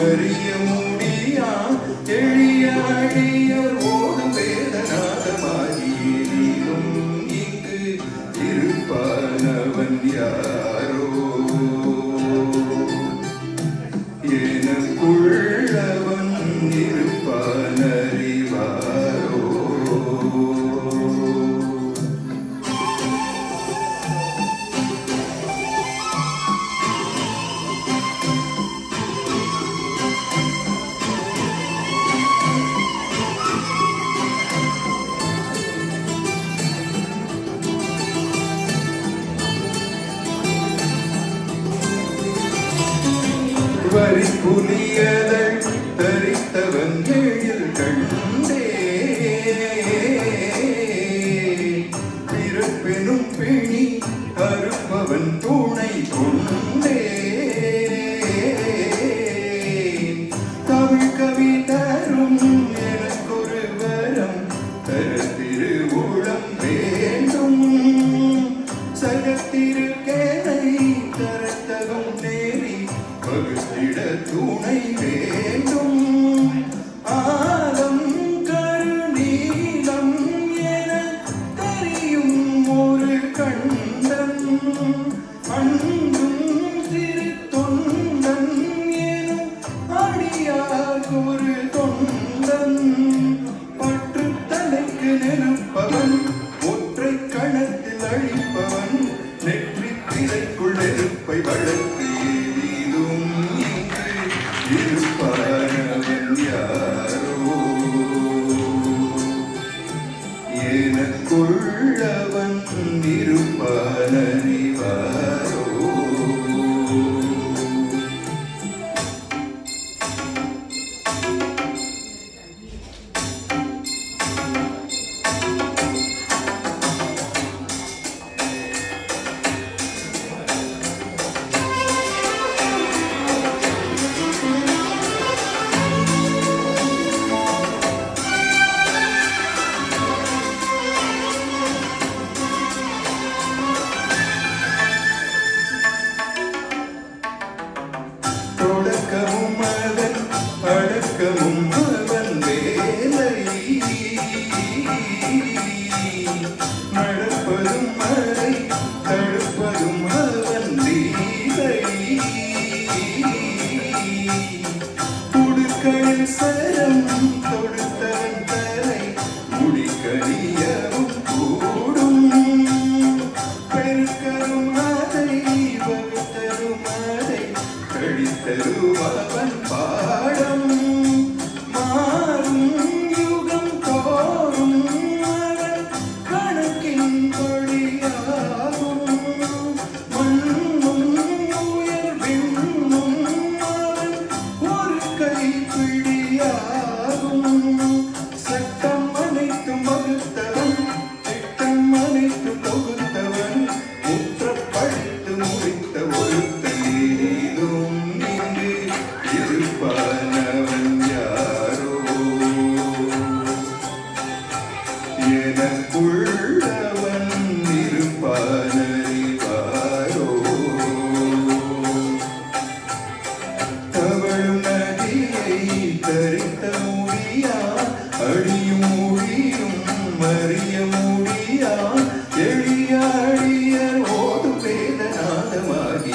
அறிய முடியா எளிய அழியர் ஓடும் வேதநாதமாகியும் இங்கு இருப்பானவன் யாரோ எனக்குள்ளவன் இருப்பான் அறிவாரோ வரி புலியதள் தரித்தவன் எழில் கண்டே பிறப்பெனும் பிணி அறுப்பவன் துணை கொண்டே தமிழ் கவி தரும் எனக்கொரு வரம் தரத்திரு உளம் வேண்டும் சகத்திருக்கேனை தரத்தகம் நேரி பகுத்திட துணை வேண்டும் ஆலம் கருநீலம் என தெரியும் ஒரு கண்டன் அன்பும் திரு தொண்டன் எனும் அடியார் ஒரு தொண்டன் பற்று தலைக்கு நெருப்பவன் ஒற்றை கணத்தில் அழிப்பவன் நெற்றி திரைக்குள் நெருப்பை வளர்த்து இருப்பானவன் யாரோ எனக்குள்ளவன் இருப்பான் அறிவாரோ அடக்கமும் அவன் வேலை நடப்பதும் மறை தடுப்பதும் அவன் லீலை உடுக்களில் சரம் தொடுத்தவன் தலை முடிக்கணியவும் கூடும் பெருக்கரும் அதை வகுத்தரும் அதை கழித்தரும் அவன் பாடம் மாறும் யுகம் தோறும் அவன் கணக்கின் படியாகும் மண்ணும் உயர் விண்ணும் அவன் ஒரு கைப்பிடியாகும் சட்டம் அனைத்தும் வகுத்தவன் திட்டம் அனைத்தும் தொகுத்தவன் முற்ற படித்து முடித்த ஒரு தீரும் இங்கு இருப்பானவன் யாரோ எனக்குள்ளவன் இருப்பான் அறிவாரோ தவழும் நதியை தரித்த முடியா அழியும் மொழியும் அறிய முடியா எளிய அழியர் ஓடும் வேதநாதமாகியதிலும்